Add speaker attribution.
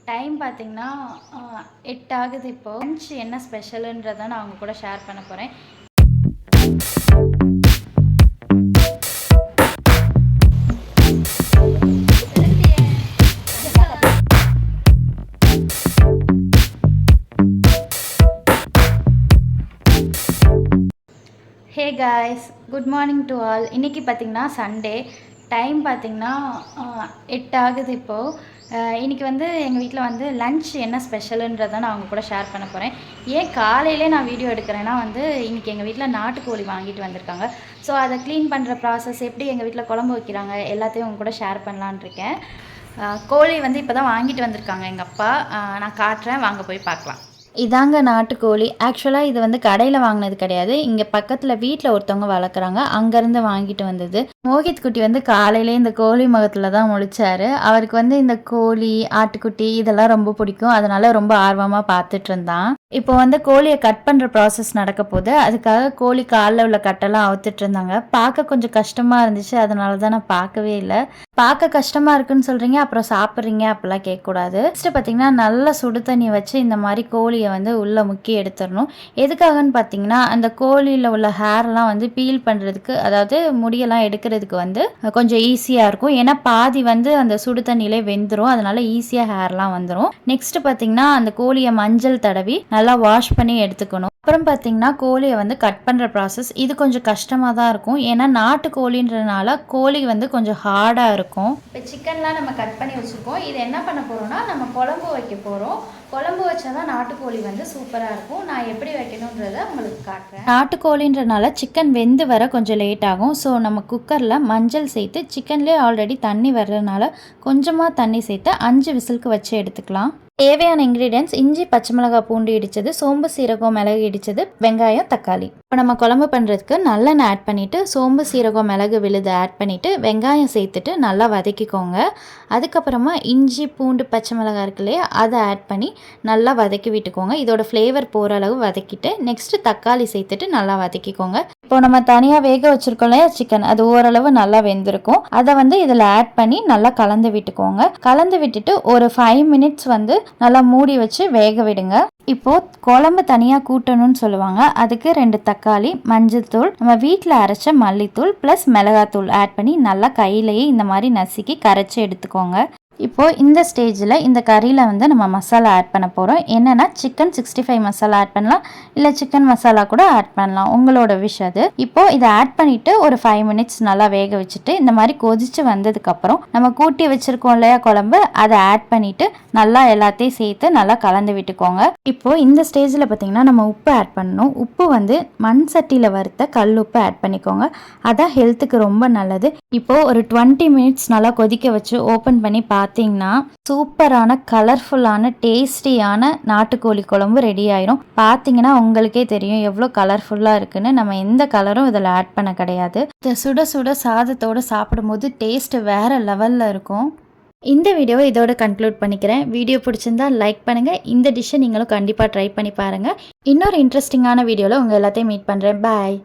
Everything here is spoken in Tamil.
Speaker 1: டைம் பார்த்தீங்கன்னா 8 ஆகுது. இப்போ லஞ்ச் என்ன ஸ்பெஷலுன்றதை நான் அவங்க கூட ஷேர் பண்ண போகிறேன். Hey guys, good morning to all. இன்றைக்கி பார்த்திங்கன்னா சண்டே. டைம் பார்த்திங்கன்னா 8 ஆகுது இப்போது. இன்றைக்கி வந்து எங்கள் வீட்டில் வந்து லன்ச் என்ன ஸ்பெஷலுன்றதை நான் அவங்க கூட ஷேர் பண்ண போகிறேன். ஏன் காலையிலே நான் வீடியோ எடுக்கிறேன்னா வந்து இன்றைக்கி எங்கள் வீட்டில் நாட்டுக்கோழி வாங்கிட்டு வந்திருக்காங்க. ஸோ அதை க்ளீன் பண்ணுற ப்ராசஸ், எப்படி எங்கள் வீட்டில் குழம்பு வைக்கிறாங்க எல்லாத்தையும் அவங்க கூட ஷேர் பண்ணலான் இருக்கேன். கோழி வந்து இப்போ தான் வாங்கிட்டு வந்திருக்காங்க எங்கள் அப்பா. நான் காட்டுறேன், வாங்க போய் பார்க்கலாம். இதாங்க நாட்டுக்கோழி. ஆக்சுவலாக இது வந்து கடையில் வாங்கினது கிடையாது. இங்கே பக்கத்தில் வீட்டில் ஒருத்தவங்க வளர்க்குறாங்க, அங்கேருந்து வாங்கிட்டு வந்தது. மோகித் குட்டி வந்து காலையிலே இந்த கோழி முகத்தில் தான் முழிச்சார். அவருக்கு வந்து இந்த கோழி, ஆட்டுக்குட்டி இதெல்லாம் ரொம்ப பிடிக்கும். அதனால ரொம்ப ஆர்வமாக பார்த்துட்டு இருந்தான். இப்போ வந்து கோழியை கட் பண்ணுற ப்ராசஸ் நடக்க போது. அதுக்காக கோழி காலில் உள்ள கட்டெல்லாம் அவுத்துட்டு இருந்தாங்க. பார்க்க கொஞ்சம் கஷ்டமாக இருந்துச்சு, அதனால தான் நான் பார்க்கவே இல்லை. பார்க்க கஷ்டமாக இருக்குன்னு சொல்கிறீங்க, அப்புறம் சாப்பிட்றீங்க அப்படிலாம் கேட்கக்கூடாது. ஃபஸ்ட்டு பார்த்தீங்கன்னா நல்லா சுடு தண்ணி வச்சு இந்த மாதிரி கோழியை வந்து உள்ளே முக்கி எடுத்துடணும். எதுக்காகன்னு பார்த்தீங்கன்னா அந்த கோழியில் உள்ள ஹேர்லாம் வந்து பீல் பண்ணுறதுக்கு, அதாவது முடியெல்லாம் எடுக்கிறதுக்கு வந்து கொஞ்சம் ஈஸியாக இருக்கும். ஏன்னா பாதி வந்து அந்த சுடு தண்ணியிலே வெந்துடும், அதனால ஈஸியாக ஹேர்லாம் வந்துடும். நெக்ஸ்ட் பார்த்தீங்கன்னா அந்த கோழியை மஞ்சள் தடவி நல்லா வாஷ் பண்ணி எடுத்துக்கணும். அப்புறம் பார்த்தீங்கன்னா கோழியை வந்து கட் பண்ணுற ப்ராசஸ் இது கொஞ்சம் கஷ்டமாக தான் இருக்கும். ஏன்னா நாட்டு கோழின்றதுனால கோழி வந்து கொஞ்சம் ஹார்டாக இருக்கும். இப்போ சிக்கன்லாம் நம்ம கட் பண்ணி வச்சுருக்கோம். இது என்ன பண்ண போகிறோம்னா நம்ம குழம்பு வைக்க போகிறோம். குழம்பு வச்சா தான் நாட்டுக்கோழி வந்து சூப்பராக இருக்கும். நான் எப்படி வைக்கணுன்றதை உங்களுக்கு காட்டுறேன். நாட்டுக்கோழின்றனால சிக்கன் வெந்து வர கொஞ்சம் லேட் ஆகும். ஸோ நம்ம குக்கரில் மஞ்சள் சேர்த்து, சிக்கன்லேயே ஆல்ரெடி தண்ணி வர்றதுனால கொஞ்சமாக தண்ணி சேர்த்து 5 விசிலுக்கு வச்சு எடுத்துக்கலாம். தேவையான இன்க்ரீடியன்ஸ்: இஞ்சி, பச்சை மிளகாய், பூண்டு இடித்தது, சோம்பு, சீரகம், மிளகு இடித்தது, வெங்காயம், தக்காளி. இப்போ நம்ம குழம்பு பண்ணுறதுக்கு நல்லெண்ணெய் ஆட் பண்ணிவிட்டு சோம்பு, சீரகம், மிளகு விழுது ஆட் பண்ணிவிட்டு வெங்காயம் சேர்த்துட்டு நல்லா வதக்கிக்கோங்க. அதுக்கப்புறமா இஞ்சி, பூண்டு, பச்சை மிளகாய் இருக்கு இல்லையா, அதை ஆட் பண்ணி நல்லா வதக்கி விட்டுக்கோங்க. இதோட ஃப்ளேவர் போகிற அளவு வதக்கிட்டு நெக்ஸ்ட்டு தக்காளி சேர்த்துட்டு நல்லா வதக்கிக்கோங்க. இப்போ நம்ம தனியாக வேக வச்சுருக்கோம் இல்லையா சிக்கன், அது ஓரளவு நல்லா வெந்திருக்கும். அதை வந்து இதில் ஆட் பண்ணி நல்லா கலந்து விட்டுக்கோங்க. கலந்து விட்டுட்டு ஒரு 5 மினிட்ஸ் வந்து நல்லா மூடி வச்சு வேக விடுங்க. இப்போது குழம்பு தனியாக கூட்டணும்னு சொல்லுவாங்க. அதுக்கு 2 தக்காளி, மஞ்சள் தூள், நம்ம வீட்டில் அரைச்ச மல்லித்தூள் ப்ளஸ் மிளகாத்தூள் ஆட் பண்ணி நல்லா கையிலேயே இந்த மாதிரி நசுக்கி கரைச்சி எடுத்துக்கோங்க. இப்போது இந்த ஸ்டேஜில் இந்த கறியில் வந்து நம்ம மசாலா ஆட் பண்ண போகிறோம். என்னென்னா சிக்கன் 65 மசாலா ஆட் பண்ணலாம், இல்லை சிக்கன் மசாலா கூட ஆட் பண்ணலாம், உங்களோட விஷ் அது. இப்போது இதை ஆட் பண்ணிவிட்டு ஒரு 5 மினிட்ஸ் நல்லா வேக வச்சுட்டு இந்த மாதிரி கொதித்து வந்ததுக்கப்புறம் நம்ம கூட்டி வச்சுருக்கோம் இல்லையா குழம்பு, அதை ஆட் பண்ணிவிட்டு நல்லா எல்லாத்தையும் சேர்த்து நல்லா கலந்து விட்டுக்கோங்க. இப்போது இந்த ஸ்டேஜில் பார்த்திங்கன்னா நம்ம உப்பு ஆட் பண்ணணும். உப்பு வந்து மண் சட்டியில் வறுத்த கல் உப்பு ஆட் பண்ணிக்கோங்க. அதான் ஹெல்த்துக்கு ரொம்ப நல்லது. இப்போது ஒரு 20 மினிட்ஸ் நல்லா கொதிக்க வச்சு ஓப்பன் பண்ணி பார்த்தீங்கன்னா சூப்பரான கலர்ஃபுல்லான டேஸ்டியான நாட்டுக்கோழி குழம்பு ரெடி ஆயிரும். பார்த்தீங்கன்னா உங்களுக்கே தெரியும் எவ்வளோ கலர்ஃபுல்லாக இருக்குன்னு. நம்ம எந்த கலரும் இதில் ஆட் பண்ண கிடையாது. இதை சுட சுட சாதத்தோடு சாப்பிடும்போது டேஸ்ட் வேறு லெவலில் இருக்கும். இந்த வீடியோவை இதோட கன்க்ளூட் பண்ணிக்கிறேன். வீடியோ பிடிச்சிருந்தா லைக் பண்ணுங்கள். இந்த டிஷ்ஷை நீங்களும் கண்டிப்பாக ட்ரை பண்ணி பாருங்கள். இன்னொரு இன்ட்ரெஸ்டிங்கான வீடியோவில் உங்கள் எல்லாத்தையும் மீட் பண்ணுறேன். பாய்.